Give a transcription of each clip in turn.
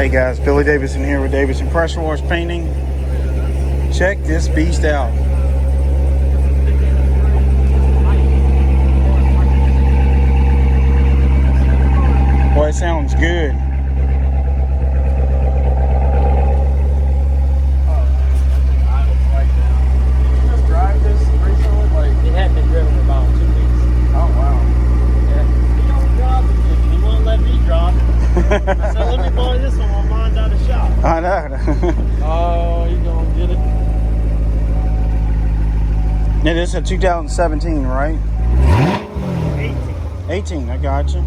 Hey guys, Billy Davidson here with Davidson Pressure Wash Painting. Check this beast out. Boy, it sounds good. It had been driven for about 2 weeks. Oh wow. Yeah. He don't drive it. He won't let me drive it. I said, let me borrow this one while mine's out of the shop. I know. Oh, you gonna get it? Now this is a 2017, right? 18. 18, I got you.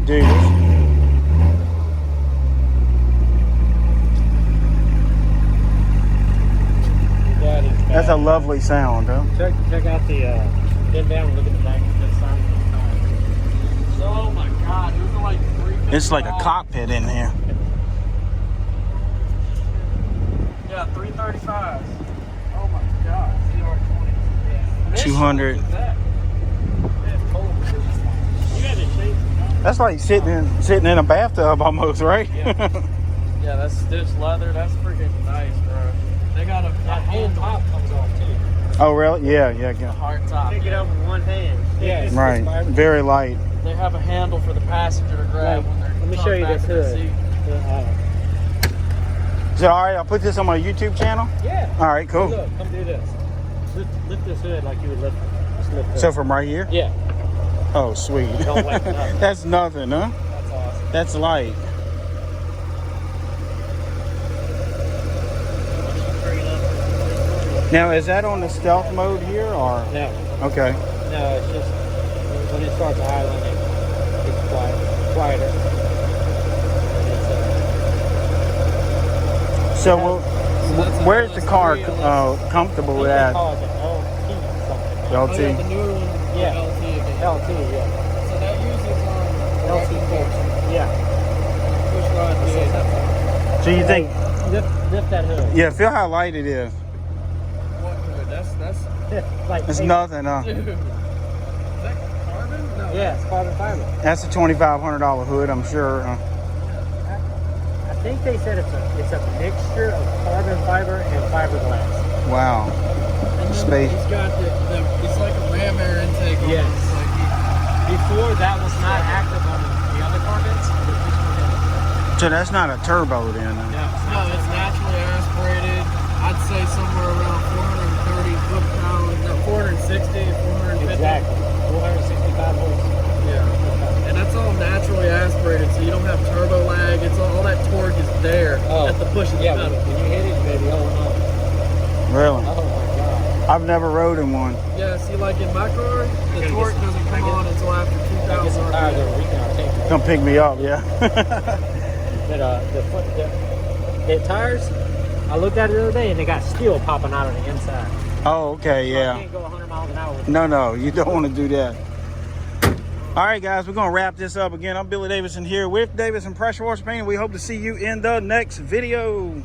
Dude. That's a lovely sound, huh? Check out the bend down and look at the back of this side. Oh my God, there's like 355. It's like a cockpit in here. Yeah, 335s. Oh my God, CR20. Yeah. 200. You had to shake. That's like sitting in a bathtub almost, right? Yeah. Yeah, that's stitched leather. That's freaking nice, bro. They got that whole top comes off too. Oh really? Yeah. The hard top. Pick it up with one hand. Yeah. Right. Very light. They have a handle for the passenger to grab when they're. Let me show you this hood. Is it all right? I'll put this on my YouTube channel. Yeah. All right. Cool. Look, come do this. Lift this hood like you would lift. Just lift it. So from right here? Yeah. Oh, sweet. Don't wake it up. That's nothing, huh? That's awesome. That's light. Now, is that on the stealth mode here, or? No. Okay. No, it's just when it starts idling, it's quieter. So, where's the car comfortable at? Call it the LT something. LT. Oh, yeah, the newer one. Yeah. LT again. LT, yeah. So that uses LT function. Yeah. Push rod. So you think? Lift that hood. Yeah. Feel how light it is. What hood? That's like. It's nothing, huh? Dude. Is that carbon? No. Yeah, it's carbon fiber. That's a $2,500 hood, I'm sure. I think they said it's a mixture of carbon fiber and fiberglass. Wow. And Space. He's got it's like a ram air intake. Yes. Before that was not active on the other Corvettes. So that's not a turbo then? Huh? No, it's naturally aspirated. I'd say somewhere around 430 foot-pounds, no, 460, 450. Exactly. 465 horse. Yeah. And that's all naturally aspirated, so you don't have turbo lag. It's all that torque is there at the push of the pedal. When you hit it, baby, oh no. Really? Oh my God. I've never rode in one. Yeah, see, like in my car, the torque doesn't come on until after 2,000 RPM. Come pick me up, yeah. But the tires, I looked at it the other day and they got steel popping out of the inside. Oh, okay, yeah. You can't go 100 miles an hour with it. No, you don't want to do that. All right, guys, we're going to wrap this up again. I'm Billy Davidson here with Davidson Pressure Wash Painting. We hope to see you in the next video.